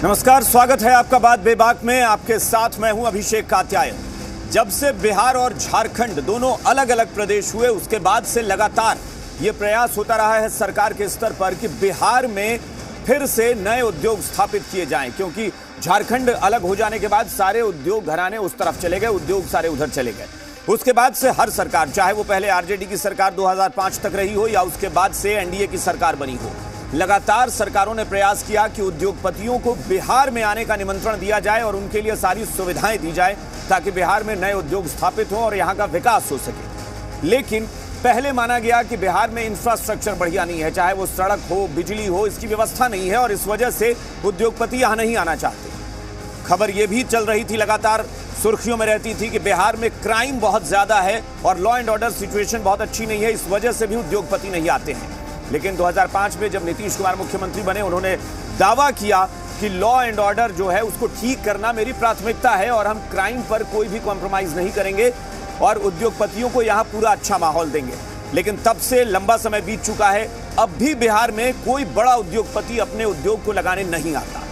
नमस्कार, स्वागत है आपका बात बेबाक में। आपके साथ मैं हूं अभिषेक कात्यायन। जब से बिहार और झारखंड दोनों अलग अलग प्रदेश हुए, उसके बाद से लगातार ये प्रयास होता रहा है सरकार के स्तर पर कि बिहार में फिर से नए उद्योग स्थापित किए जाएं, क्योंकि झारखंड अलग हो जाने के बाद सारे उद्योग घराने उस तरफ चले गए, उद्योग सारे उधर चले गए। उसके बाद से हर सरकार, चाहे वो पहले आरजेडी की सरकार 2005 तक रही हो या उसके बाद से एनडीए की सरकार बनी हो, लगातार सरकारों ने प्रयास किया कि उद्योगपतियों को बिहार में आने का निमंत्रण दिया जाए और उनके लिए सारी सुविधाएं दी जाए ताकि बिहार में नए उद्योग स्थापित हों और यहां का विकास हो सके। लेकिन पहले माना गया कि बिहार में इंफ्रास्ट्रक्चर बढ़िया नहीं है, चाहे वो सड़क हो, बिजली हो, इसकी व्यवस्था नहीं है और इस वजह से उद्योगपति यहां नहीं आना चाहते। खबर यह भी चल रही थी, लगातार सुर्खियों में रहती थी कि बिहार में क्राइम बहुत ज्यादा है और लॉ एंड ऑर्डर सिचुएशन बहुत अच्छी नहीं है, इस वजह से भी उद्योगपति नहीं आते हैं। लेकिन 2005 में जब नीतीश कुमार मुख्यमंत्री बने, उन्होंने दावा किया कि लॉ एंड ऑर्डर जो है उसको ठीक करना मेरी प्राथमिकता है और हम क्राइम पर कोई भी कॉम्प्रोमाइज नहीं करेंगे और उद्योगपतियों को यहां पूरा अच्छा माहौल देंगे। लेकिन तब से लंबा समय बीत चुका है, अब भी बिहार में कोई बड़ा उद्योगपति अपने उद्योग को लगाने नहीं आता।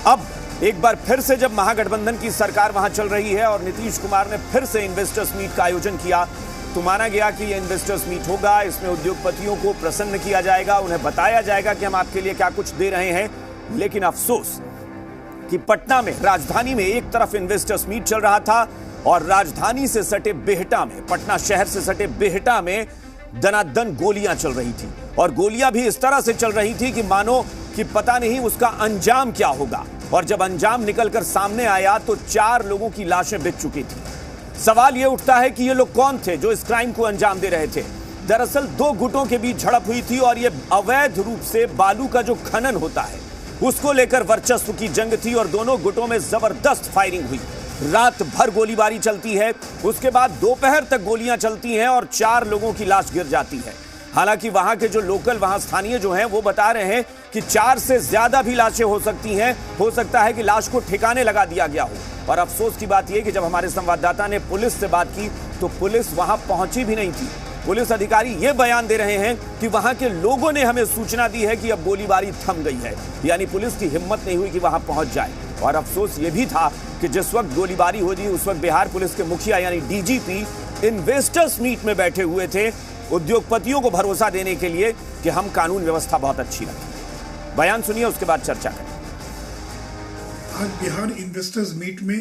अब एक बार फिर से जब महागठबंधन की सरकार वहां चल रही है और नीतीश कुमार ने फिर से इन्वेस्टर्स मीट का आयोजन किया, तो माना गया कि ये इन्वेस्टर्स मीट होगा, इसमें उद्योगपतियों को प्रसन्न किया जाएगा, उन्हें बताया जाएगा कि हम आपके लिए क्या कुछ दे रहे हैं। लेकिन अफसोस कि पटना में, राजधानी में एक तरफ इन्वेस्टर्स मीट चल रहा था और राजधानी से सटे बिहटा में, पटना शहर से सटे बिहटा में दनादन गोलियां चल रही थी और गोलियां भी इस तरह से चल रही थी कि मानो कि पता नहीं उसका अंजाम क्या होगा। और जब अंजाम निकलकर सामने आया तो 4 लोगों की लाशें बिक चुकी थी। सवाल यह उठता है कि ये लोग कौन थे जो इस क्राइम को अंजाम दे रहे थे। दरअसल 2 गुटों के बीच झड़प हुई थी और यह अवैध रूप से बालू का जो खनन होता है उसको लेकर वर्चस्व की जंग थी और दोनों गुटों में जबरदस्त फायरिंग हुई। रात भर गोलीबारी चलती है, उसके बाद दोपहर तक गोलियां चलती हैं और 4 लोगों की लाश गिर जाती है। हालांकि वहां के जो लोकल, वहां स्थानीय जो हैं वो बता रहे हैं कि 4 से ज्यादा भी लाशें हो सकती हैं, हो सकता है कि लाश को ठिकाने लगा दिया गया हो। और अफसोस की बात यह कि जब हमारे संवाददाता ने पुलिस से बात की तो पुलिस वहां पहुंची भी नहीं थी। पुलिस अधिकारी ये बयान दे रहे हैं कि वहां के लोगों ने हमें सूचना दी है कि अब गोलीबारी थम गई है, यानी पुलिस की हिम्मत नहीं हुई कि वहां पहुंच जाए। और अफसोस ये भी था कि जिस वक्त गोलीबारी हो रही उस वक्त बिहार पुलिस के मुखिया यानी डीजीपी इन्वेस्टर्स मीट में बैठे हुए थे, उद्योगपतियों को भरोसा देने के लिए कि हम कानून व्यवस्था बहुत अच्छी रखें। बयान सुनिए, उसके बाद चर्चा करें। आज बिहार इन्वेस्टर्स मीट में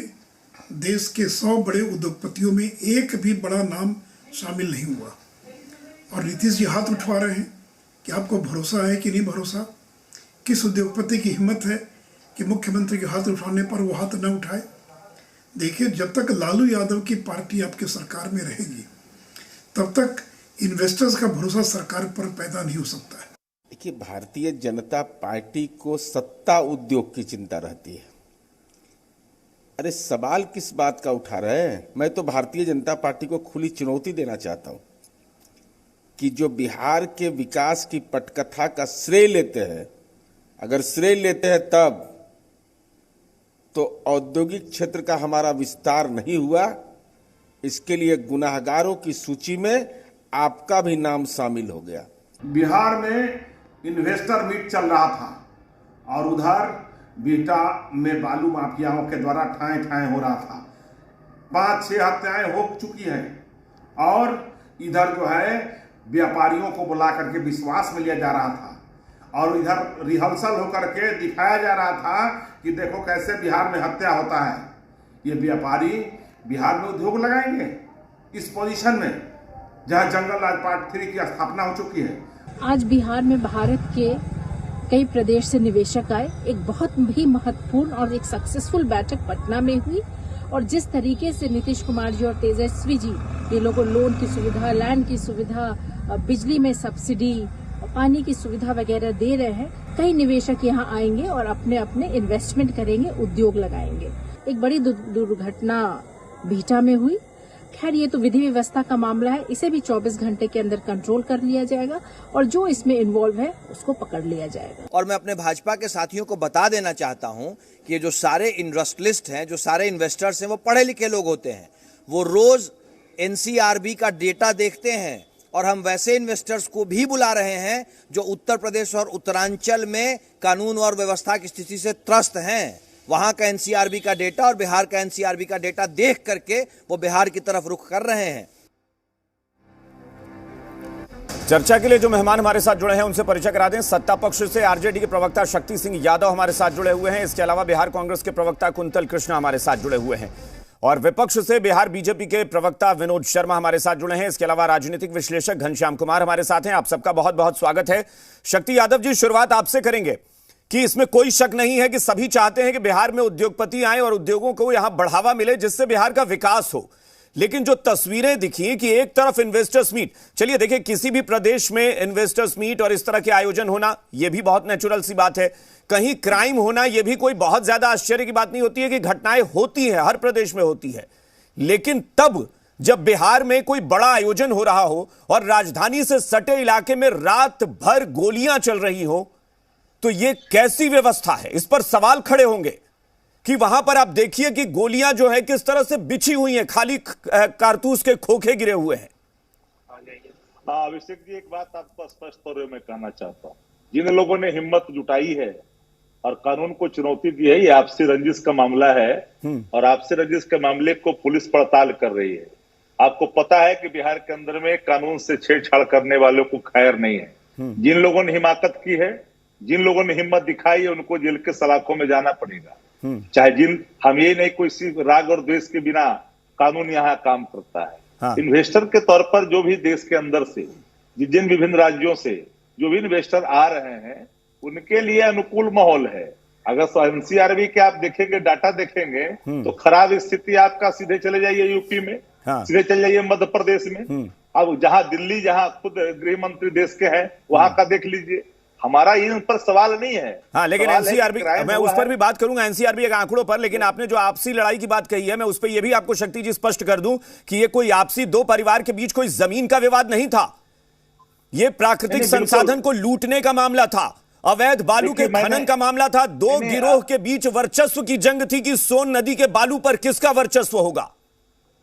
देश के 100 बड़े उद्योगपतियों में एक भी बड़ा नाम शामिल नहीं हुआ और नीतीश जी हाथ उठवा रहे हैं कि आपको भरोसा है कि नहीं भरोसा। किस उद्योगपति की हिम्मत है कि मुख्यमंत्री के हाथ उठाने पर वो हाथ न उठाए। देखिए, जब तक लालू यादव की पार्टी आपके सरकार में रहेगी तब तक इन्वेस्टर्स का भरोसा सरकार पर पैदा नहीं हो सकता है। देखिए, भारतीय जनता पार्टी को सत्ता उद्योग की चिंता रहती है। अरे सवाल किस बात का उठा रहे हैं? मैं तो भारतीय जनता पार्टी को खुली चुनौती देना चाहता हूं कि जो बिहार के विकास की पटकथा का श्रेय लेते हैं, अगर श्रेय लेते हैं तब तो औद्योगिक क्षेत्र का हमारा विस्तार नहीं हुआ, इसके लिए गुनाहगारों की सूची में आपका भी नाम शामिल हो गया। बिहार में इन्वेस्टर मीट चल रहा था और उधर बिहटा में बालू माफियाओं के द्वारा ठाए ठाए हो रहा था। 5-6 हत्याएं हो चुकी हैं और इधर जो है व्यापारियों को बुला करके विश्वास में लिया जा रहा था और इधर रिहर्सल होकर के दिखाया जा रहा था कि देखो कैसे बिहार में हत्या होता है। ये व्यापारी बिहार में उद्योग लगाएंगे इस पोजीशन में जहां जंगल राज पार्ट 3 की स्थापना हो चुकी है। आज बिहार में भारत के कई प्रदेश से निवेशक आए, एक बहुत ही महत्वपूर्ण और एक सक्सेसफुल बैठक पटना में हुई और जिस तरीके से नीतीश कुमार जी और तेजस्वी जी ये लोगों को लोन की सुविधा, लैंड की सुविधा, बिजली में सब्सिडी, पानी की सुविधा वगैरह दे रहे हैं, कई निवेशक यहाँ आएंगे और अपने अपने इन्वेस्टमेंट करेंगे, उद्योग लगाएंगे। एक बड़ी दुर्घटना बिहटा में हुई। खैर, ये तो विधि व्यवस्था का मामला है, इसे भी 24 घंटे के अंदर कंट्रोल कर लिया जाएगा और जो इसमें इन्वॉल्व है उसको पकड़ लिया जाएगा। और मैं अपने भाजपा के साथियों को बता देना चाहता हूं कि ये जो सारे इंडस्ट्रियलिस्ट हैं, जो सारे इन्वेस्टर्स हैं, वो पढ़े लिखे लोग होते हैं। वो रोज एनसीआरबी का डेटा देखते हैं और हम वैसे इन्वेस्टर्स को भी बुला रहे हैं जो उत्तर प्रदेश और उत्तरांचल में कानून और व्यवस्था की स्थिति से त्रस्त हैं। वहां का एनसीआरबी का डेटा और बिहार का एनसीआरबी का डेटा देख करके वो बिहार की तरफ रुख कर रहे हैं। चर्चा के लिए जो मेहमान हमारे साथ जुड़े हैं उनसे परिचय करा दें। सत्ता पक्ष से आरजेडी के प्रवक्ता शक्ति सिंह यादव हमारे साथ जुड़े हुए हैं। इसके अलावा बिहार कांग्रेस के प्रवक्ता कुंतल कृष्णा हमारे साथ जुड़े हुए हैं और विपक्ष से बिहार बीजेपी के प्रवक्ता विनोद शर्मा हमारे साथ जुड़े हैं। इसके अलावा राजनीतिक विश्लेषक घनश्याम कुमार हमारे साथ हैं। आप सबका बहुत बहुत स्वागत है। शक्ति यादव जी, शुरुआत आपसे करेंगे कि इसमें कोई शक नहीं है कि सभी चाहते हैं कि बिहार में उद्योगपति आए और उद्योगों को यहां बढ़ावा मिले जिससे बिहार का विकास हो। लेकिन जो तस्वीरें दिखी कि एक तरफ इन्वेस्टर्स मीट, चलिए देखिए, किसी भी प्रदेश में इन्वेस्टर्स मीट और इस तरह के आयोजन होना यह भी बहुत नेचुरल सी बात है। कहीं क्राइम होना यह भी कोई बहुत ज्यादा आश्चर्य की बात नहीं होती है कि घटनाएं होती है, हर प्रदेश में होती है। लेकिन तब जब बिहार में कोई बड़ा आयोजन हो रहा हो और राजधानी से सटे इलाके में रात भर गोलियां चल रही हो, तो यह कैसी व्यवस्था है? इस पर सवाल खड़े होंगे कि वहां पर आप देखिए कि गोलियां जो है किस तरह से बिछी हुई हैं, खाली कारतूस के खोखे गिरे हुए हैं। अभिषेक जी, एक बात आपको स्पष्ट तौर में कहना चाहता हूं, जिन लोगों ने हिम्मत जुटाई है और कानून को चुनौती दी है, ये आपसी रंजिश का मामला है और आपसी रंजिश के मामले को पुलिस पड़ताल कर रही है। आपको पता है कि बिहार के अंदर में कानून से छेड़छाड़ करने वालों को खैर नहीं है। जिन लोगों ने हिमाकत की है, जिन लोगों ने हिम्मत दिखाई है, उनको जेल के सलाखों में जाना पड़ेगा। चाहे हम ये नहीं कोई सिर्फ राग और द्वेष के बिना कानून यहाँ काम करता है। हाँ। इन्वेस्टर के तौर पर जो भी देश के अंदर से जिन विभिन्न राज्यों से जो भी इन्वेस्टर आ रहे हैं, उनके लिए अनुकूल माहौल है। अगर एनसीआरबी के आप देखेंगे, डाटा देखेंगे, तो खराब स्थिति आपका सीधे चले जाइए यूपी में, हाँ। सीधे चले जाइए मध्य प्रदेश में। अब जहां दिल्ली, जहां खुद गृह मंत्री देश के हैं, वहां का देख लीजिए। हमारा इन पर सवाल नहीं है। हाँ, लेकिन एनसीआरबी, मैं उस पर भी बात करूंगा, एनसीआरबी के आंकड़ों पर। लेकिन आपने जो आपसी लड़ाई की बात कही है, मैं उस पर यह भी आपको शक्ति जी स्पष्ट कर दूं कि यह कोई आपसी दो परिवार के बीच कोई जमीन का विवाद नहीं था। यह प्राकृतिक संसाधन को लूटने का मामला था, अवैध बालू के खनन का मामला था। दो गिरोह के बीच वर्चस्व की जंग थी कि सोन नदी के बालू पर किसका वर्चस्व होगा।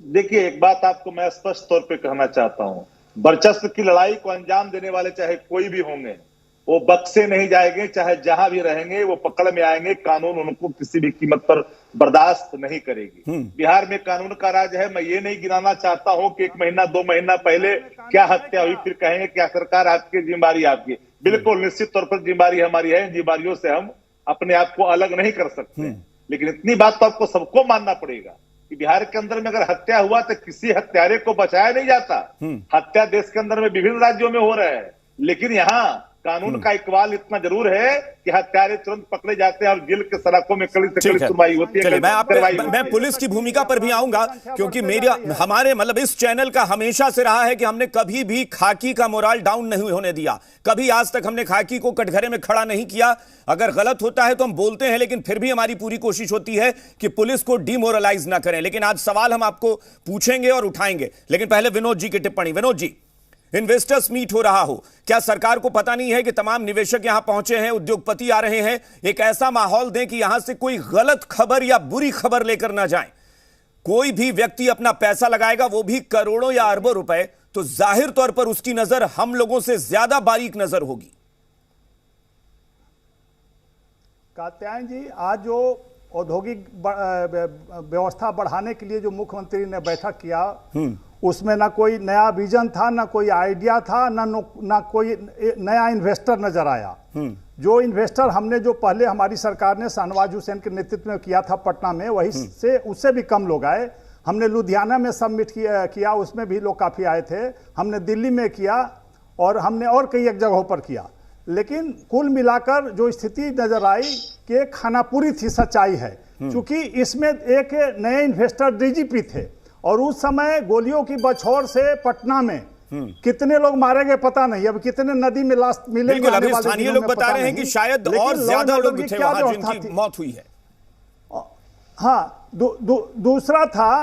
देखिए, एक बात आपको मैं स्पष्ट तौर पे कहना चाहता हूं, वर्चस्व की लड़ाई को अंजाम देने वाले चाहे कोई भी होंगे, वो बक्से नहीं जाएंगे, चाहे जहां भी रहेंगे वो पकड़ में आएंगे। कानून उनको किसी भी कीमत पर बर्दाश्त नहीं करेगी। बिहार में कानून का राज है। मैं ये नहीं गिनाना चाहता हूं कि 1 महीना 2 महीना पहले क्या हत्या हुई, फिर कहेंगे क्या सरकार आपकी जिम्मेदारी आपकी। बिल्कुल निश्चित तौर पर जिम्मेदारी हमारी है। इन जिम्मेदारियों से हम अपने आप को अलग नहीं कर सकते। लेकिन इतनी बात तो आपको सबको मानना पड़ेगा कि बिहार के अंदर में अगर हत्या हुआ तो किसी हत्यारे को बचाया नहीं जाता। हत्या देश के अंदर में विभिन्न राज्यों में हो रहा है, लेकिन यहाँ कानून का इकबाल इतना जरूर है कि हत्यारे तुरंत पकड़े जाते हैं और जेल के सलाखों में कड़ी से कड़ी सुनवाई होती है। मैं पुलिस की भूमिका पर भी आऊंगा, क्योंकि हमारे मतलब इस चैनल का हमेशा से रहा है कि हमने कभी भी खाकी का मोराल डाउन नहीं होने दिया। कभी आज तक हमने खाकी को कटघरे में खड़ा नहीं किया। अगर गलत होता है तो हम बोलते हैं, लेकिन फिर भी हमारी पूरी कोशिश होती है कि पुलिस को डिमोरलाइज ना करें। लेकिन आज सवाल हम आपको पूछेंगे और उठाएंगे, लेकिन पहले विनोद जी की टिप्पणी। विनोद जी, इन्वेस्टर्स मीट हो रहा हो, क्या सरकार को पता नहीं है कि तमाम निवेशक यहां पहुंचे हैं, उद्योगपति आ रहे हैं? एक ऐसा माहौल दें कि यहां से कोई गलत खबर या बुरी खबर लेकर ना जाए। कोई भी व्यक्ति अपना पैसा लगाएगा, वो भी करोड़ों या अरबों रुपए, तो जाहिर तौर पर उसकी नजर हम लोगों से ज्यादा बारीक नजर होगी। कात्यायन जी, आज जो औद्योगिक व्यवस्था बढ़ाने के लिए जो मुख्यमंत्री ने बैठक किया, उसमें ना कोई नया विजन था, ना कोई आइडिया था, ना कोई नया इन्वेस्टर नजर आया। जो इन्वेस्टर हमने जो पहले हमारी सरकार ने शाहनवाज हुसैन के नेतृत्व में किया था पटना में, वही से उससे भी कम लोग आए। हमने लुधियाना में सबमिट किया, उसमें भी लोग काफ़ी आए थे। हमने दिल्ली में किया और हमने और कई एक जगहों पर किया। लेकिन कुल मिलाकर जो स्थिति नजर आई कि खानापुरी थी, सच्चाई है। क्योंकि इसमें एक नए इन्वेस्टर डीजीपी थे और उस समय गोलियों की बछौर से पटना में कितने लोग मारे गए पता नहीं। अब कितने नदी में लाश मिलेंगे, अभी स्थानीय लोग बता रहे हैं कि शायद और ज्यादा लोग थे वहां जिनकी मौत हुई है। हाँ, दूसरा था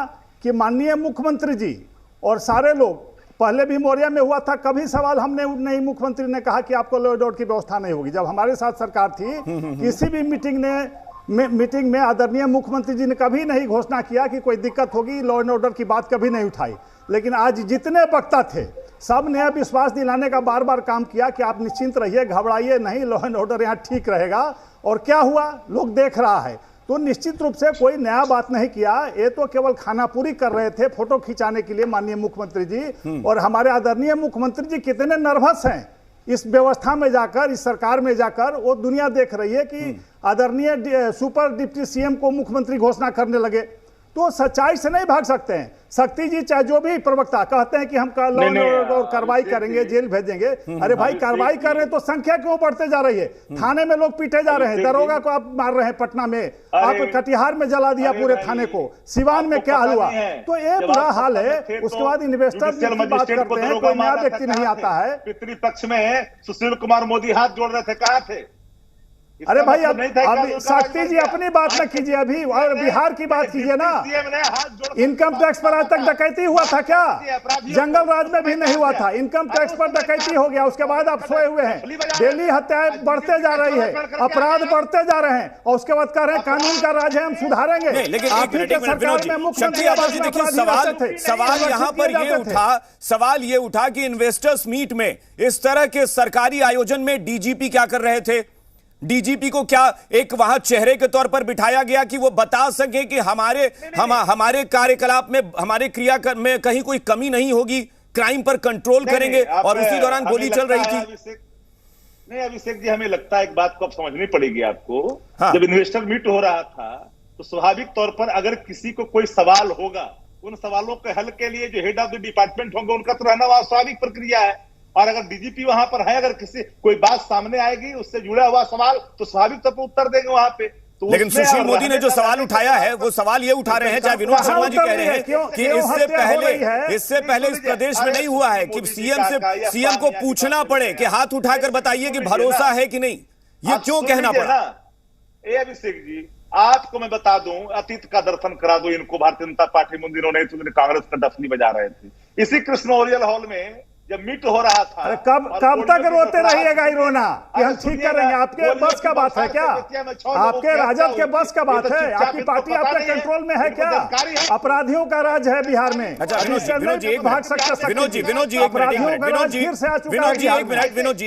कि माननीय मुख्यमंत्री जी और सारे लोग, पहले भी मौर्या में हुआ था, कभी सवाल हमने नहीं, मुख्यमंत्री ने कहा कि आपको लॉ एंड ऑर्डर की व्यवस्था नहीं होगी। जब हमारे साथ सरकार थी, किसी भी मीटिंग में आदरणीय मुख्यमंत्री जी ने कभी नहीं घोषणा किया कि कोई दिक्कत होगी, लॉ एंड ऑर्डर की बात कभी नहीं उठाई। लेकिन आज जितने वक्ता थे सब ने विश्वास दिलाने का बार बार काम किया कि आप निश्चिंत रहिए, घबराइए नहीं, लॉ एंड ऑर्डर यहाँ ठीक रहेगा। और क्या हुआ, लोग देख रहा है। तो निश्चित रूप से कोई नया बात नहीं किया, ये तो केवल खानापुरी कर रहे थे फोटो खिंचाने के लिए माननीय मुख्यमंत्री जी। और हमारे आदरणीय मुख्यमंत्री जी कितने नर्वस हैं इस व्यवस्था में जाकर, इस सरकार में जाकर। वो दुनिया देख रही है कि आदरणीय सुपर डिप्टी सीएम को मुख्यमंत्री घोषणा करने लगे। तो सच्चाई से नहीं भाग सकते हैं। शक्ति जी चाहे जो भी प्रवक्ता कहते हैं कि हम लॉ एंड ऑर्डर कार्रवाई करेंगे, जेल भेजेंगे। अरे भाई कार्रवाई कर रहे हैं तो संख्या क्यों बढ़ते जा रही है? थाने में लोग पीटे जा रहे हैं, दरोगा को आप मार रहे हैं पटना में, आप कटिहार में जला दिया पूरे थाने को, सिवान में क्या हाल हुआ। तो ये बुरा हाल है। उसके बाद इन्वेस्टर की बात करते हैं, कोई नया व्यक्ति नहीं आता है। पितृपक्ष में सुशील कुमार मोदी हाथ जोड़ रहे थे, कहाँ थे? अरे भाई अब शक्ति जी अपनी बात न कीजिए, अभी और बिहार की बात कीजिए ना। इनकम टैक्स पर आज तक डकैती हुआ था क्या? जंगल राज में भी नहीं हुआ था, इनकम टैक्स पर डकैती हो गया। उसके बाद आप सोए हुए हैं। डेली हत्याएं बढ़ते जा रही है, अपराध बढ़ते जा रहे हैं, और उसके बाद कह रहे हैं कानून का राज है, हम सुधारेंगे। लेकिन सरकार में मुख्यमंत्री देखिए सवाल यहाँ पर सवाल ये उठा कि इन्वेस्टर्स मीट में इस तरह के सरकारी आयोजन में डीजीपी क्या कर रहे थे? डीजीपी को क्या एक वहां चेहरे के तौर पर बिठाया गया कि वो बता सके कि हमारे कार्यकलाप में, हमारे क्रिया में कहीं कोई कमी नहीं होगी, क्राइम पर कंट्रोल करेंगे? और उसी दौरान गोली चल रही थी। नहीं अभिषेक जी, हमें लगता है एक बात को अब समझनी पड़ेगी आपको। हाँ। जब इन्वेस्टर मीट हो रहा था तो स्वाभाविक तौर पर अगर किसी को कोई सवाल होगा, उन सवालों के हल के लिए जो हेड ऑफ द डिपार्टमेंट होंगे उनका तो रहना वहां स्वाभाविक प्रक्रिया है। और अगर डीजीपी वहां पर है, अगर किसी कोई बात सामने आएगी उससे जुड़ा हुआ सवाल, तो स्वाभाविक तौर पर उत्तर देंगे वहां पे। तो लेकिन सुशील मोदी ने जो सवाल उठाया है वो सवाल ये उठा रहे हैं, चाहे विनोद शर्मा जी कह रहे हैं कि इससे पहले इस प्रदेश में नहीं हुआ है कि सीएम को पूछना पड़े कि हाथ उठाकर बताइए कि भरोसा है कि नहीं। ये क्यों कहना पड़ा? अभिषेक जी, आपको मैं बता दूं, अतीत का दर्शन करा दो इनको। भारतीय जनता पार्टी में दिनों नहीं तो कांग्रेस का डफली बजा रहे थे इसी कृष्ण ओरियल हॉल में जब मीट हो रहा था। अरे कब तक रोते रहिएगा ही रोना कि हम ठीक करेंगे? आपके बस का बात है क्या? आपके राजद के बस का बात है? आपकी पार्टी आपके कंट्रोल में है क्या? अपराधियों का राज है बिहार में। अच्छा विनोद जी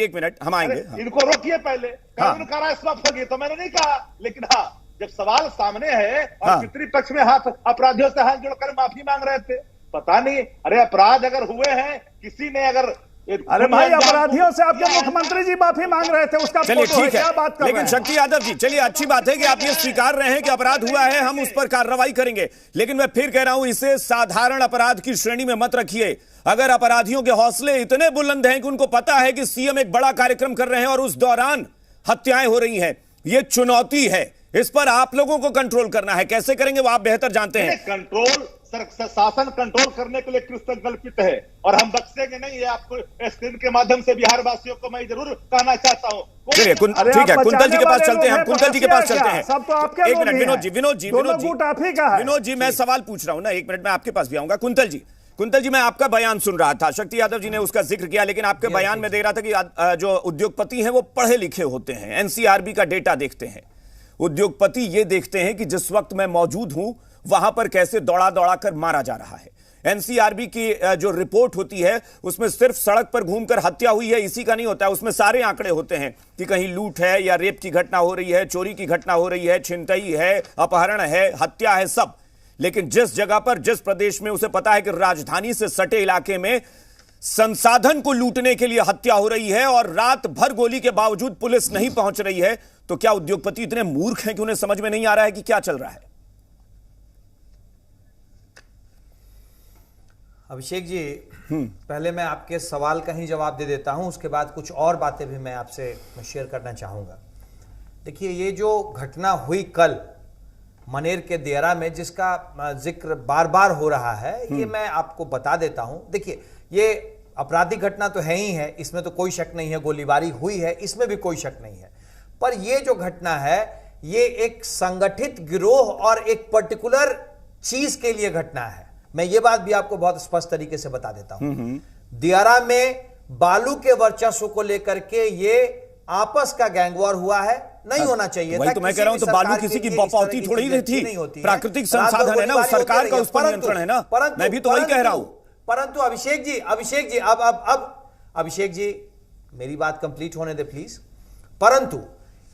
एक मिनट हम आएंगे। इनको रोकिए पहले, कानून का राज समाप्त होगी तो मैंने नहीं कहा, लेकिन हाँ जब सवाल सामने है और पितृपक्ष में हाथ अपराधियों से हाथ जोड़कर माफी मांग रहे थे, पता नहीं। अरे अपराध अगर हुए हैं, किसी ने अगर, अरे भाई अपराधियों से आपके मुख्यमंत्री जी माफी मांग रहे थे, उसका चलिए ठीक है। बात कर लेकिन शक्ति यादव जी, चलिए अच्छी बात है कि आप ये स्वीकार रहे हैं कि अपराध हुआ है, हम उस पर कार्रवाई करेंगे। लेकिन मैं फिर कह रहा हूं, इसे साधारण अपराध की श्रेणी में मत रखिए। अगर अपराधियों के हौसले इतने बुलंद हैं कि उनको पता है कि सीएम एक बड़ा कार्यक्रम कर रहे हैं और उस दौरान हत्याएं हो रही हैं, ये चुनौती है। इस पर आप लोगों को कंट्रोल करना है। कैसे करेंगे वो आप बेहतर जानते हैं। कंट्रोल शासन कंट्रोल करने के लिए कृष्ण कल्पित है और हम बख्शेंगे नहीं। ये आपको स्क्रीन के माध्यम से बिहार वासियों को मैं जरूर कहना चाहता हूँ। चलिए ठीक है, कुंतल जी के पास चलते हैं। कुंतल जी के पास चलते हैं। सब तो आपके एक मिनट विनोद जी मैं सवाल पूछ रहा हूं ना, एक मिनट में आपके पास भी आऊंगा। कुंतल जी मैं आपका बयान सुन रहा था, शक्ति यादव जी ने उसका जिक्र किया, लेकिन आपके बयान में देख रहा था कि जो उद्योगपति हैं वो पढ़े लिखे होते हैं, एनसीआरबी का डेटा देखते हैं। उद्योगपति ये देखते हैं कि जिस वक्त मैं मौजूद हूं वहां पर कैसे दौड़ा दौड़ा कर मारा जा रहा है। एनसीआरबी की जो रिपोर्ट होती है उसमें सिर्फ सड़क पर घूमकर हत्या हुई है इसी का नहीं होता है, उसमें सारे आंकड़े होते हैं कि कहीं लूट है या रेप की घटना हो रही है, चोरी की घटना हो रही है, छिनतई है, अपहरण है, हत्या है, सब। लेकिन जिस जगह पर, जिस प्रदेश में उसे पता है कि राजधानी से सटे इलाके में संसाधन को लूटने के लिए हत्या हो रही है और रात भर गोली के बावजूद पुलिस नहीं पहुंच रही है, तो क्या उद्योगपति इतने मूर्ख हैं कि उन्हें समझ में नहीं आ रहा है कि क्या चल रहा है? अभिषेक जी, पहले मैं आपके सवाल का ही जवाब दे देता हूं, उसके बाद कुछ और बातें भी मैं आपसे शेयर करना चाहूंगा। देखिए, ये जो घटना हुई कल मनेर के दियारा में, जिसका जिक्र बार बार हो रहा है, ये मैं आपको बता देता हूं। देखिए, ये आपराधिक घटना तो है ही है, इसमें तो कोई शक नहीं है, गोलीबारी हुई है, इसमें भी कोई शक नहीं है। पर ये जो घटना है, ये एक संगठित गिरोह और एक पर्टिकुलर चीज के लिए घटना है। मैं ये बात भी आपको बहुत स्पष्ट तरीके से बता देता हूं। दियारा में बालू के वर्चस्व को लेकर के ये आपस का गैंगवॉर हुआ है, नहीं होना चाहिए। वही तो मैं कह रहा हूं, तो बालू किसी की बपौती थोड़ी नहीं थी, प्राकृतिक संसाधन है ना, उस सरकार का उस पर नियंत्रण है ना। मैं भी तो वही कह रहा हूं। परंतु अभिषेक जी अब अभिषेक जी मेरी बात कंप्लीट होने दे प्लीज। परंतु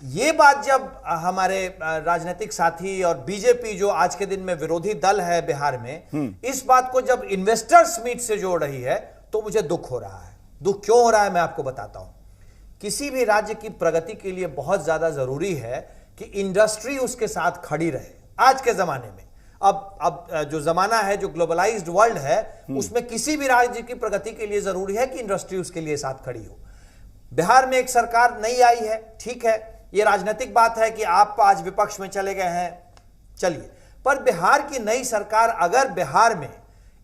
ये बात जब हमारे राजनीतिक साथी और बीजेपी जो आज के दिन में विरोधी दल है बिहार में, इस बात को जब इन्वेस्टर्स मीट से जोड़ रही है तो मुझे दुख हो रहा है। दुख क्यों हो रहा है मैं आपको बताता हूं। किसी भी राज्य की प्रगति के लिए बहुत ज्यादा जरूरी है कि इंडस्ट्री उसके साथ खड़ी रहे। आज के जमाने में अब जो जमाना है, जो ग्लोबलाइज्ड वर्ल्ड है, उसमें किसी भी राज्य की प्रगति के लिए जरूरी है कि इंडस्ट्री उसके लिए साथ खड़ी हो। बिहार में एक सरकार नई आई है, ठीक है, यह राजनीतिक बात है कि आप आज विपक्ष में चले गए हैं, चलिए, पर बिहार की नई सरकार अगर बिहार में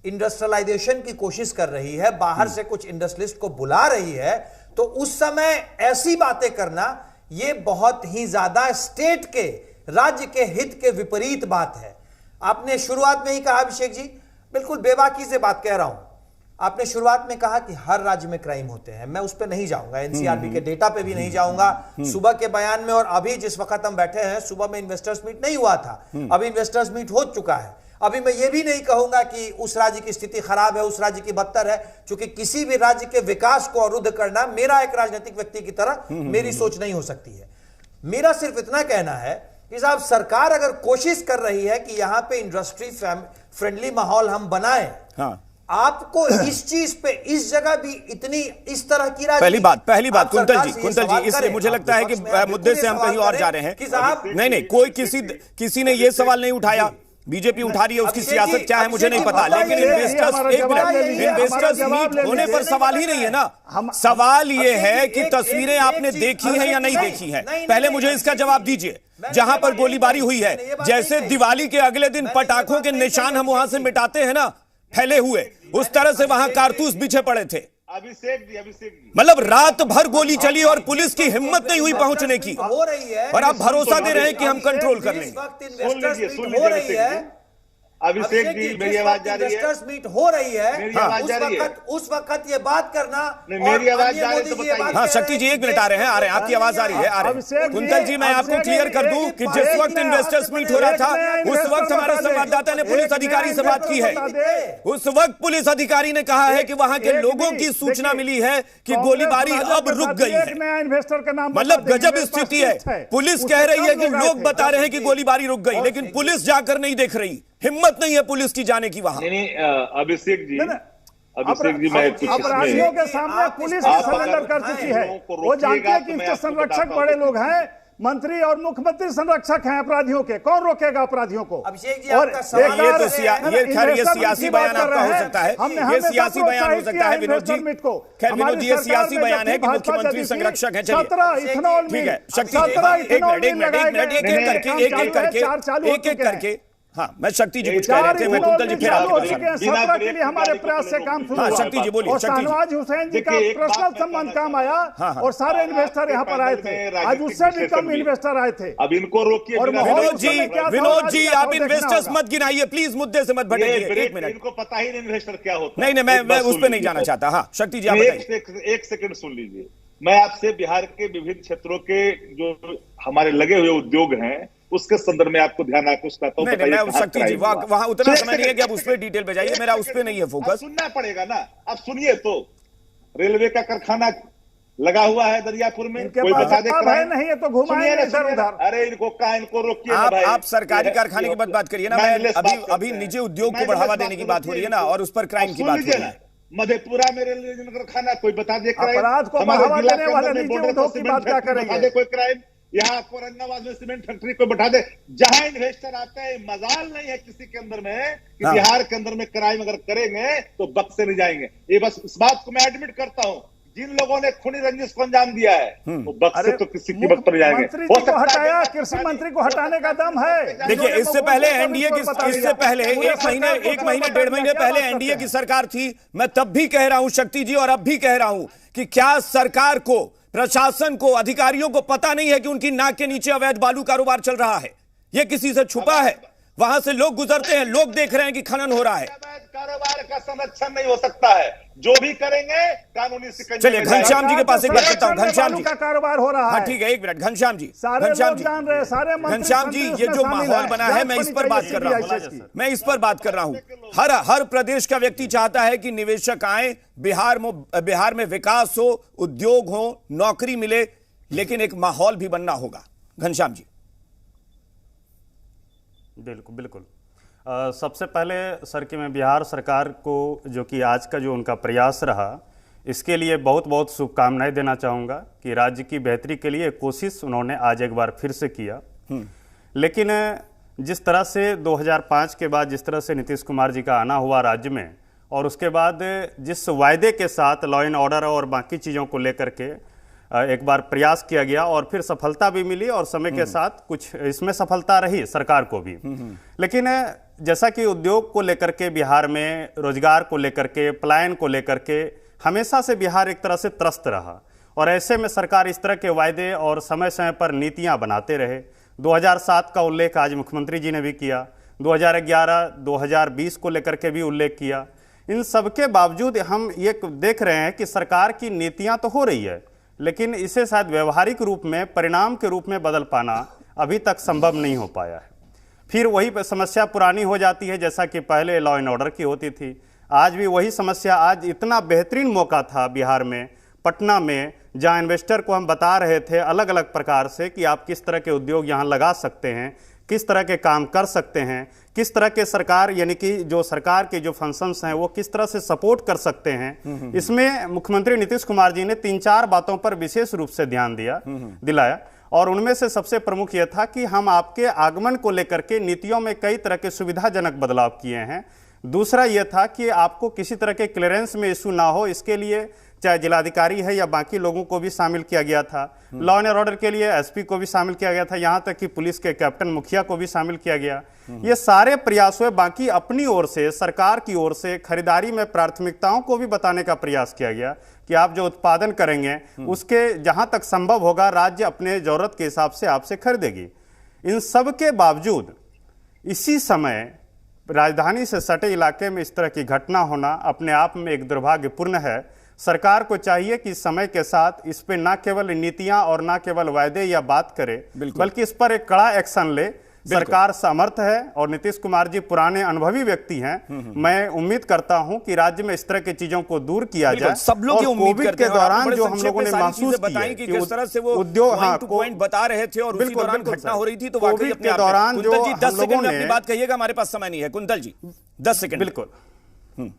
इंडस्ट्रियलाइजेशन की कोशिश कर रही है, बाहर से कुछ इंडस्ट्रियलिस्ट को बुला रही है, तो उस समय ऐसी बातें करना यह बहुत ही ज्यादा स्टेट के, राज्य के हित के विपरीत बात है। आपने शुरुआत में ही कहा अभिषेक जी, बिल्कुल बेबाकी से बात कह रहा हूं, आपने शुरुआत में कहा कि हर राज्य में क्राइम होते हैं। मैं उस पर नहीं जाऊंगा, एनसीआरबी के डेटा पे भी नहीं जाऊंगा। सुबह के बयान में और अभी जिस वक्त हम बैठे हैं, सुबह में इन्वेस्टर्स मीट नहीं हुआ था, अभी इन्वेस्टर्स मीट हो चुका है। अभी मैं ये भी नहीं कहूंगा कि उस राज्य की स्थिति खराब है, उस राज्य की बदतर है, क्योंकि किसी भी राज्य के विकास को अवरुद्ध करना मेरा एक राजनीतिक व्यक्ति की तरह मेरी सोच नहीं हो सकती है। मेरा सिर्फ इतना कहना है कि साहब, सरकार अगर कोशिश कर रही है कि यहां पे इंडस्ट्री फ्रेंडली माहौल हम बनाएं, हाँ, आपको इस चीज पे इस जगह भी इतनी इस तरह की पहली बात कुंतल जी इसलिए मुझे लगता है कि मुद्दे से हम कहीं और जा रहे हैं कि साहब नहीं कोई किसी ने यह सवाल नहीं उठाया। बीजेपी उठा रही है, उसकी सियासत क्या है मुझे नहीं पता, लेकिन इन्वेस्टर्स मीट होने पर सवाल ही नहीं है ना। सवाल यह है कि तस्वीरें आपने देखी हैं या नहीं देखी हैं, पहले मुझे इसका जवाब दीजिए। जहां पर गोलीबारी हुई है, जैसे दिवाली के अगले दिन पटाखों के निशान हम वहां से मिटाते हैं ना, फैले हुए, उस तरह से वहां कारतूस बिछे पड़े थे। अभिषेक जी मतलब रात भर गोली चली और पुलिस की हिम्मत नहीं हुई पहुंचने की, हो रही है, और आप भरोसा दे रहे हैं कि हम कंट्रोल कर लेंगे। हो रही है अभिषेक जी, मेरी आवाज जा रही है, इन्वेस्टर्स मीट हो रही है, मेरी आवाज जा रही है, उस वक्त ये बात करना, मेरी आवाज जा रही है तो बताइए। हाँ शक्ति जी, 1 मिनट आ रहे हैं आपकी आवाज आ रही है, आ रहे हैं। कुंतल जी, मैं आपको क्लियर कर दूं कि जिस वक्त इन्वेस्टर्स मीट हो रहा था, उस वक्त हमारे संवाददाता ने पुलिस अधिकारी से बात की है। उस वक्त पुलिस अधिकारी ने कहा है कि वहां के लोगों की सूचना मिली है कि गोलीबारी अब रुक गई है। मतलब गजब स्थिति है। पुलिस कह रही है कि लोग बता रहे हैं कि गोलीबारी रुक गई, लेकिन पुलिस जाकर नहीं देख रही, हिम्मत नहीं है पुलिस की जाने की वहां। नहीं अभिषेक जी, मैं अपराधियों के सामने पुलिस सरेंडर कर चुकी है। वो जानते हैं कि इसके संरक्षक बड़े लोग हैं, मंत्री और मुख्यमंत्री संरक्षक हैं अपराधियों के। कौन रोकेगा अपराधियों को? अभिषेक जी, और ये सियासी बयान आपका हो सकता है, ये सियासी बयान हो सकता है विनोद जी। खैर विनोद जी, ये सियासी बयान है कि मुख्यमंत्री संरक्षक है। चलिए ठीक है शक्ति जी, एक एक करके हाँ, मैं शक्ति जी कुछ कह रहे थे, मैं कुंतल जी फिर के लिए हमारे प्रयास से काम शुरू हुआ। शक्ति जी बोलिए। शहनवाज हुसैन जी का पर्सनल संबंध काम आया और सारे इन्वेस्टर यहाँ पर आए थे, आज उससे भी कम इन्वेस्टर आए थे। अब इनको रोकिए। विनोद जी आप इन्वेस्टर्स मत गिनाइए प्लीज, मुद्दे से मत भटकिए। 1 मिनट, इनको पता ही नहीं इन्वेस्टर क्या होता है। नहीं मैं उस पर नहीं जाना चाहता। हाँ शक्ति जी आप बताइए। 1 सेकंड सुन लीजिए। मैं आपसे बिहार के विभिन्न क्षेत्रों के जो हमारे लगे हुए उद्योग हैं उसके संदर्भ में आपको ध्यान आकृष्ट करता हूं। नहीं, शक्ति जी वहां उतना समय नहीं है कि आप उस पर डिटेल पे जाइए, मेरा उस पर नहीं है फोकस। सुनना पड़ेगा ना, आप सुनिए। तो रेलवे का कारखाना लगा हुआ है दरियापुर में, कोई बता दे नहीं है तो घुमाएंगे इधर उधर। अरे इनको रोकिए। आप सरकारी कारखाने की बात करिए ना, मैं अभी निजी उद्योग को बढ़ावा देने की बात हो रही है ना, और उस पर क्राइम की बात हो रही है। मधेपुरा में रेलवे कारखाना, कोई बता दे अपराध को बढ़ावा देने वाले निजी उद्योग की बात क्या करेंगे? कोई क्राइम यहाँ औरंगाबाद में सीमेंट फैक्ट्री को बैठा दे। जहां इन्वेस्टर आता है, मजाल नहीं है किसी के अंदर में कि बिहार के अंदर में क्राइम अगर करेंगे तो बक्से नहीं जाएंगे। ये बस इस बात को मैं एडमिट करता हूं। जिन लोगों ने खूनी रंजिश को अंजाम दिया है वो बक्से तो किसी कीमत पर जाएंगे। हो सकता है कृषि मंत्री को हटाने का दम है। देखिए इससे पहले एनडीए की, इससे पहले एक महीने 1.5 महीने पहले एनडीए की सरकार थी। मैं तब भी कह रहा हूं शक्ति जी, और अब भी कह रहा हूं कि क्या सरकार को, प्रशासन को, अधिकारियों को पता नहीं है कि उनकी नाक के नीचे अवैध बालू कारोबार चल रहा है? यह किसी से छुपा है? वहां से लोग गुजरते हैं, लोग देख रहे हैं कि खनन हो रहा है। कारोबार का संरक्षण नहीं हो सकता है, जो भी करेंगे कानूनी शिकंजे चलिए में घनश्याम जी के पास एक बात करता हूं। घनश्याम जी का कारोबार हो रहा है। हाँ ठीक है, एक मिनट घनश्याम जी। सारे लोग जान रहे हैं, सारे मंत्री घनश्याम जी, ये जो माहौल बना है, मैं इस पर बात कर रहा हूं, मैं इस पर बात कर रहा हूं। हर प्रदेश का व्यक्ति चाहता है कि निवेशक आए, बिहार में विकास हो, उद्योग हो, नौकरी मिले, लेकिन एक माहौल भी बनना होगा। घनश्याम जी। बिल्कुल बिल्कुल। सबसे पहले सर कि मैं बिहार सरकार को जो कि आज का जो उनका प्रयास रहा, इसके लिए बहुत बहुत शुभकामनाएं देना चाहूँगा कि राज्य की बेहतरी के लिए कोशिश उन्होंने आज एक बार फिर से किया। लेकिन जिस तरह से 2005 के बाद जिस तरह से नीतीश कुमार जी का आना हुआ राज्य में, और उसके बाद जिस वायदे के साथ लॉ एंड ऑर्डर और बाकी चीज़ों को लेकर के एक बार प्रयास किया गया और फिर सफलता भी मिली और समय के साथ कुछ इसमें सफलता रही सरकार को भी। लेकिन जैसा कि उद्योग को लेकर के बिहार में, रोजगार को लेकर के, पलायन को लेकर के हमेशा से बिहार एक तरह से त्रस्त रहा, और ऐसे में सरकार इस तरह के वायदे और समय समय पर नीतियां बनाते रहे। 2007 का उल्लेख आज मुख्यमंत्री जी ने भी किया, 2011, 2020 को लेकर के भी उल्लेख किया। इन सबके बावजूद हम ये देख रहे हैं कि सरकार की नीतियां तो हो रही है, लेकिन इसे शायद व्यवहारिक रूप में, परिणाम के रूप में बदल पाना अभी तक संभव नहीं हो पाया है। फिर वही समस्या पुरानी हो जाती है जैसा कि पहले लॉ एंड ऑर्डर की होती थी। आज भी वही समस्या। आज इतना बेहतरीन मौका था बिहार में, पटना में, जहां इन्वेस्टर को हम बता रहे थे अलग अलग प्रकार से कि आप किस तरह के उद्योग यहां लगा सकते हैं, किस तरह के काम कर सकते हैं, किस तरह के सरकार यानी कि जो सरकार के जो फंक्शंस हैं वो किस तरह से सपोर्ट कर सकते हैं। इसमें मुख्यमंत्री नीतीश कुमार जी ने 3-4 बातों पर विशेष रूप से ध्यान दिलाया, और उनमें से सबसे प्रमुख यह था कि हम आपके आगमन को लेकर के नीतियों में कई तरह के सुविधाजनक बदलाव किए हैं। दूसरा यह था कि आपको किसी तरह के क्लियरेंस में इशू ना हो, इसके लिए चाहे जिलाधिकारी है या बाकी लोगों को भी शामिल किया गया था। लॉ एंड ऑर्डर के लिए एसपी को भी शामिल किया गया था, यहां तक कि पुलिस के कैप्टन मुखिया को भी शामिल किया गया। ये सारे प्रयास हुए। बाकी अपनी ओर से, सरकार की ओर से खरीदारी में प्राथमिकताओं को भी बताने का प्रयास किया गया कि आप जो उत्पादन करेंगे उसके जहां तक संभव होगा राज्य अपने जरूरत के हिसाब से आपसे खरीदेगी। इन सब के बावजूद इसी समय राजधानी से सटे इलाके में इस तरह की घटना होना अपने आप में एक दुर्भाग्यपूर्ण है। सरकार को चाहिए कि समय के साथ इस पे ना केवल नीतियां और ना केवल वायदे या बात करे, बल्कि इस पर एक कड़ा एक्शन ले। सरकार समर्थ है और नीतीश कुमार जी पुराने अनुभवी व्यक्ति हैं। मैं उम्मीद करता हूं कि राज्य में इस तरह की चीजों को दूर किया जाए। सब लोग ये उम्मीद कोविड के दौरान जो हम लोगों ने महसूस किया कि किस तरह से वो उद्योग पॉइंट बता रहे थे और उसी दौरान घटना हो रही थी, तो कोविड के दौरान जो 10 सेकंड में अपनी बात कहिएगा, हमारे पास समय नहीं है। कुंतल जी 10 सेकंड। बिल्कुल।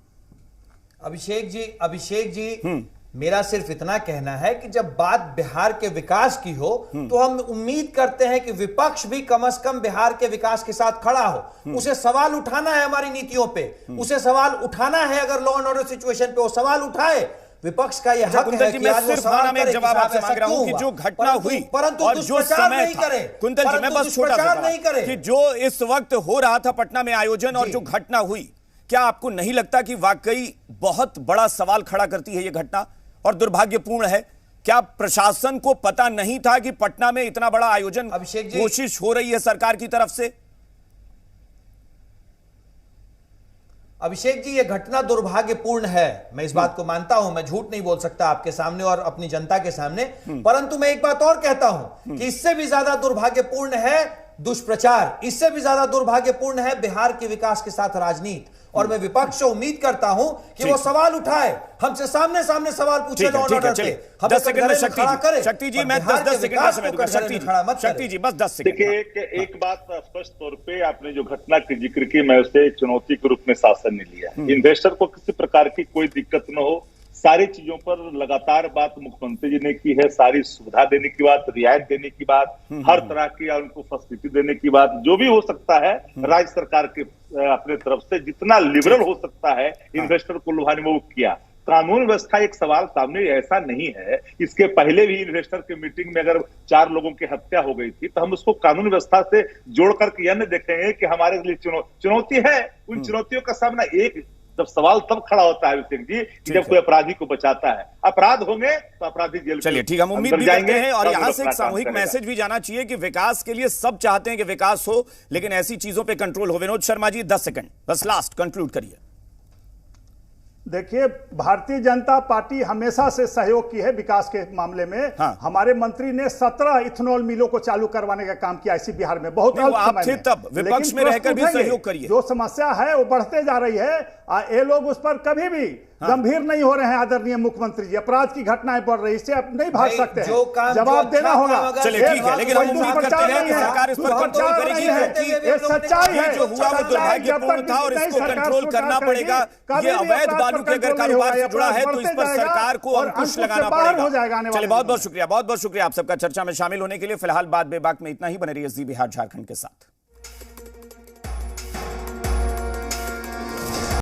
अभिषेक जी मेरा सिर्फ इतना कहना है कि जब बात बिहार के विकास की हो तो हम उम्मीद करते हैं कि विपक्ष भी कम से कम बिहार के विकास के साथ खड़ा हो। उसे सवाल उठाना है हमारी नीतियों पे, उसे सवाल उठाना है। अगर लॉ एंड ऑर्डर सिचुएशन पे वो सवाल उठाए, विपक्ष का यह हक है कि आज वो सवाल करे। जवाब आपसे मांग रहा हूं कि जो घटना हुई और जो समय नहीं करे, कुंतल जी मैं बस छोटा सा नहीं करे कि जो इस वक्त हो रहा था पटना में आयोजन और जो घटना हुई, क्या आपको नहीं लगता कि वाकई बहुत बड़ा सवाल खड़ा करती है ये घटना और दुर्भाग्यपूर्ण है? क्या प्रशासन को पता नहीं था कि पटना में इतना बड़ा आयोजन कोशिश हो रही है सरकार की तरफ से? अभिषेक जी, यह घटना दुर्भाग्यपूर्ण है, मैं इस बात को मानता हूं। मैं झूठ नहीं बोल सकता आपके सामने और अपनी जनता के सामने। परंतु मैं एक बात और कहता हूं कि इससे भी ज्यादा दुर्भाग्यपूर्ण है दुष्प्रचार, इससे भी ज्यादा दुर्भाग्यपूर्ण है बिहार के विकास के साथ राजनीति। और मैं विपक्ष से उम्मीद करता हूं कि वो सवाल उठाए, हमसे सामने सामने सवाल पूछे लॉ एंड ऑर्डर पे। 10 सेकंड में शक्ति जी, मैं 10 सेकंड का समय दूंगा। शक्ति जी बस 10 सेकंड। देखिए एक बात स्पष्ट तौर पे आपने जो घटना की जिक्र की, मैं उसे चुनौती के रूप में शासन ने लिया। इन्वेस्टर को किसी प्रकार की कोई दिक्कत न हो, सारी चीजों पर लगातार बात मुख्यमंत्री जी ने की है। सारी सुविधा देने की बात, रियायत देने की बात, हर तरह की उनको फैसिलिटी देने की बात, जो भी हो सकता है राज्य सरकार के अपने तरफ से जितना लिबरल हो सकता है इन्वेस्टर को लुभाने में वो किया। कानून व्यवस्था एक सवाल सामने ऐसा नहीं है। इसके पहले भी इन्वेस्टर के मीटिंग में अगर 4 लोगों की हत्या हो गई थी तो हम उसको कानून व्यवस्था से जोड़ करके यह नहीं देखेंगे कि हमारे लिए चुनौती है। उन चुनौतियों का सामना एक जब सवाल तब खड़ा होता है अभिषेक जी कि जब कोई अपराधी को बचाता है। अपराध होंगे तो अपराधी जेल चलिए ठीक, हम उम्मीद भी करते हैं और यहां से एक सामूहिक मैसेज भी जाना चाहिए कि विकास के लिए सब चाहते हैं कि विकास हो, लेकिन ऐसी चीजों पे कंट्रोल हो। विनोद शर्मा जी 10 सेकंड बस, लास्ट कंक्लूड करिए। देखिए, भारतीय जनता पार्टी हमेशा से सहयोग की है विकास के मामले में। हाँ। हमारे मंत्री ने 17 इथेनॉल मिलों को चालू करवाने का काम किया इसी बिहार में, बहुत नहीं, वो अल्प आप समय थे तब, विपक्ष में रहकर भी सहयोग करिए। जो समस्या है वो बढ़ते जा रही है, ये लोग उस पर कभी भी गंभीर नहीं हो रहे हैं। आदरणीय मुख्यमंत्री जी, अपराध की घटनाएं बढ़ रही, इससे आप नहीं भाग सकते हैं, जवाब देना होगा। चलिए ठीक है, लेकिन हम उम्मीद करते हैं कि सरकार इस पर कंट्रोल करेगी, क्योंकि ये सच्चाई है। जो हुआ वो दुर्भाग्यपूर्ण था और इसको कंट्रोल करना पड़ेगा। ये अवैध बालू के अगर कारोबार से जुड़ा है तो इस पर सरकार को अंकुश लगाना पड़ेगा। चलिए, बहुत बहुत शुक्रिया, बहुत बहुत शुक्रिया आप सबका चर्चा में शामिल होने के लिए। फिलहाल बात बेबाक में इतना ही। बने रहिए जी बिहार झारखंड के साथ।